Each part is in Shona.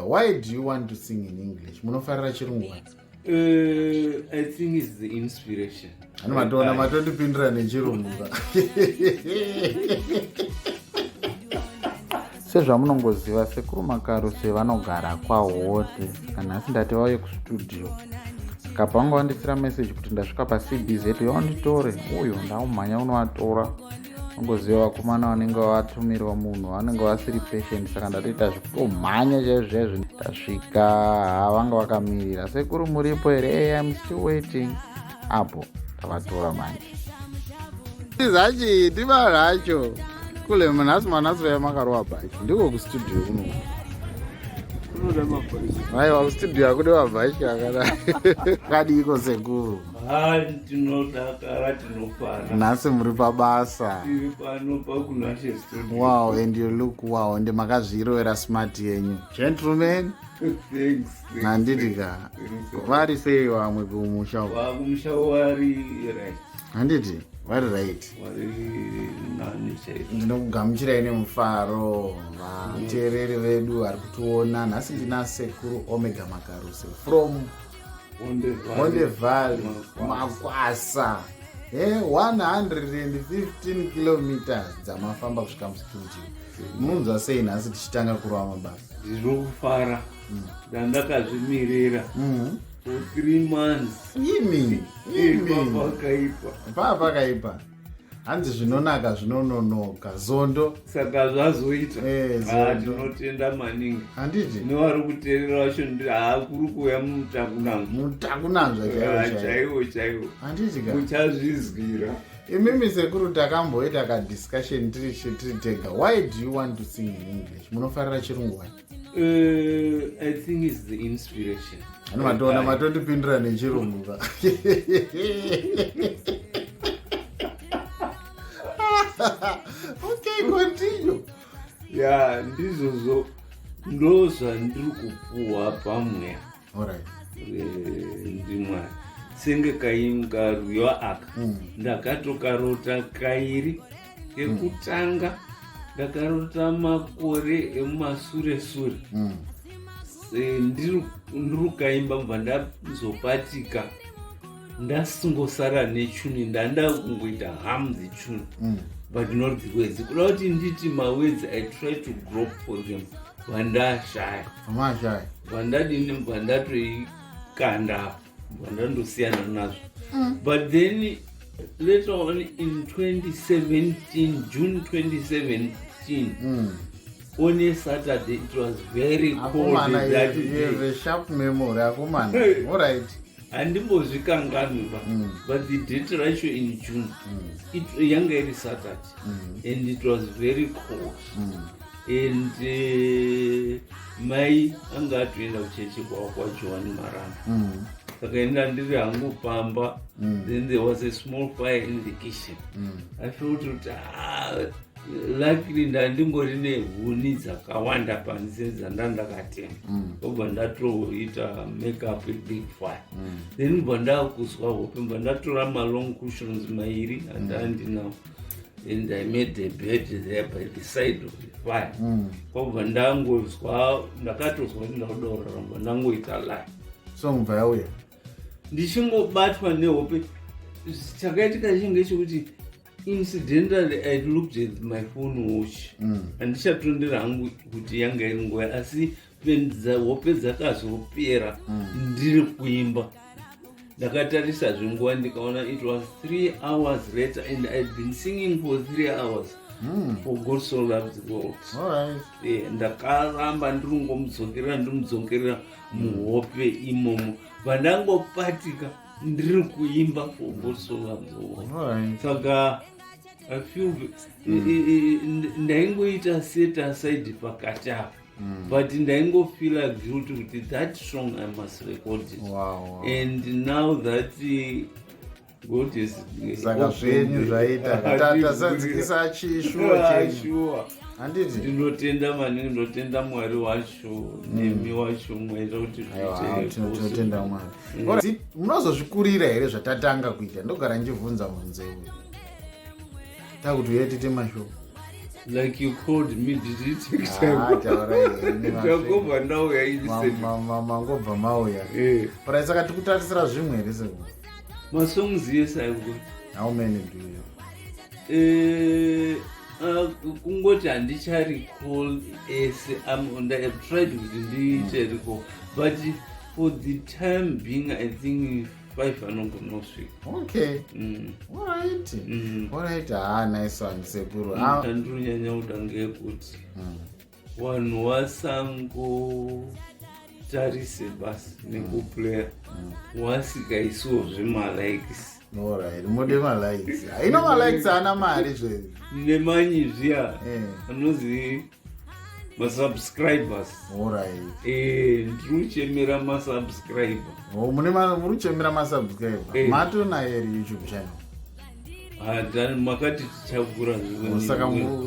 why do you want to sing in English? Munofarira chirungu wani? I think it's the inspiration. Ano matona matondipindura nechirungu. Sezvamunongoziva Sekuru Makaruse vanogara kwaHote kana asindati vauye kustudio. Saka pangu vandisira message kuti ndasvika paCBZ yonditore uyo ndaumhanya unovatora. Ungoziva vakomana vanenge vatumirwa munhu vanenge vasiri patient, saka ndatoita zvekutomhanya chaizvo ndasvika havanga vakamirira. Sekuru muripo here? I'm still waiting. Apo tavatora manje. Izachi ndiva racho kule manasi vaya makarova bhachi ndiko kustudio kuno. Aiwa kustudio akude mabhachi akadai. Kadiko Sekuru? Tinodakara, tinofara. Nhasi muri pabasa. Tiri pano pakunashe studio. Wow, and you look wow. And makazvirovera smart yenyu. Gentlemen. Thanks. Handidika. Vari sei vamwe kumusha? Kumusha wari right. Handiti? Vari right. Wari nani chaivo. Ndinokugamuchirai nemufaro vateereri vedu vari kutiona. Nhasi ndina Sekuru Omega Makaruse from Ondevalley, Makwasa. 115 kilometers dzamafamba kusvika mustudio. Munonzwa sei nhasi tichitanga kurova mabasa? Ndiri kufara. Ndakazvimirira for 3 months. Imi pakaipa. Hanzi zvinonaka zvinononoka zondo. Saka zvazoita. Zondo. Tinotenda maningi. Handiti? Nevari kuteerera vacho kuri kuuya mutakunanzva chaivo. Handiti ka? Muchazvizwira. Imimi Sekuru takamboita kadiscussion tiri tega. Why do you want to sing in English? Munofarira chirungu wani? I think it's the inspiration. Ano matona matondipindura nechirungu ka. Okay, continue. Yeah, ndizvo ndozvandiri kupuhwa pamwe. Alright. Ndimwari senge kaimka rwiyo aka ndakatokarota kairi. Ekutanga ndakarota makore emumasure ndiri kaimba mubva ndazopatika ndasingosara nechuni ndanda kungoita ham dzechuni but not the words. Kuda kuti nditi mawords I try to grope for them vandashaya vandadini vandatoikanda vandandosiyana nazvo. But then later on in 2017, June 2017, on a Saturday, it was very cold. You have a sharp memory, Akumana. All right. And it was but the date ratio in June, it was younger Saturday, and it was very cold. And my anga tuenda kuchechi kwa Joani Marana. Sakaenda ndiri hangu pamba. Then there was a small fire in the kitchen. I felt luckily ndandingori nehuni dzakawanda panze dzandandakatenga. Obva ndatoita make up a big fire. Then bva ndakuzwa hope bva ndatora long cushions mairi andandinawo. And I made the bed there by the side of the fire. Obva ndangozwa ndakatozwa kuti ndakudaurara bva ndangoita lie. So mubva yauya ndichingobatwa nehope. Chakaitika chinge chekuti incidentally I looked at my phone watch. Handichatondera hangu kuti yanga iri nguva, asi hope dzakazopera ndiri kuimba. Ndakatarisa zvenguva ndikaona it was 3 hours later and I'd been singing for 3 hours. For God so loved the world. Alright. Ndakaramba ndirimudzokerera muhope imomo. Vandangopatika ndiri kuimba for God so loved the world. Alright. Saka I feel ndaingoita set aside pakati apo. But ndaingofeel guilty kuti that song I must record it. Wow. And now that God is saka zvenyu zvaita tasadzikisa chishuwa chenyu. Handiti? Ndinotenda maningi, ndotenda Mwari wacho nemi wacho mwaita kuti tinotenda Mwari. Munozozvikurira here zvatatanga kuita? Ndogara ndichibvunza munzee takuti uyatite mashow. Like you called me, did it take time? Takobva ndauya iniseti. Mangobva mauya. But saka tikutarisira zvimwe here Sekuru. Masongs yes I've got. How many do you have? Kungoti handicharecall ese. I've tried kuti ndiite recall, but for the time being I think 5 anongonosvika. Okay. Alright. Alright. Nice one Sekuru. Ndandonyanya kuda ngekuti vanhu vasangotarise basi nekuplaya wasikaisiwo zvemalikes. Alright. Mode malikes. Ino malikes haana mari zvezvi. Nemanyizviya anozi masubscribers. Alright. Ndirichemera masubscriber. Murichemera masubscriber. Matonayo here YouTube channel. Makati tichakura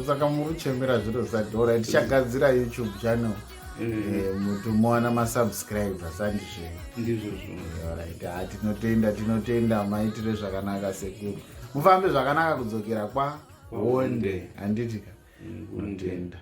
saka murichemera zviro zvisati. Alright, tichagadzira YouTube channel. Muti muwana masubscribers andizvo. Ndizvo zvino. Alright, tinotenda maitire zvakanaka Sekuru. Mufambe zvakanaka kudzokera kwa Honde. Handiti ka. Kutenda.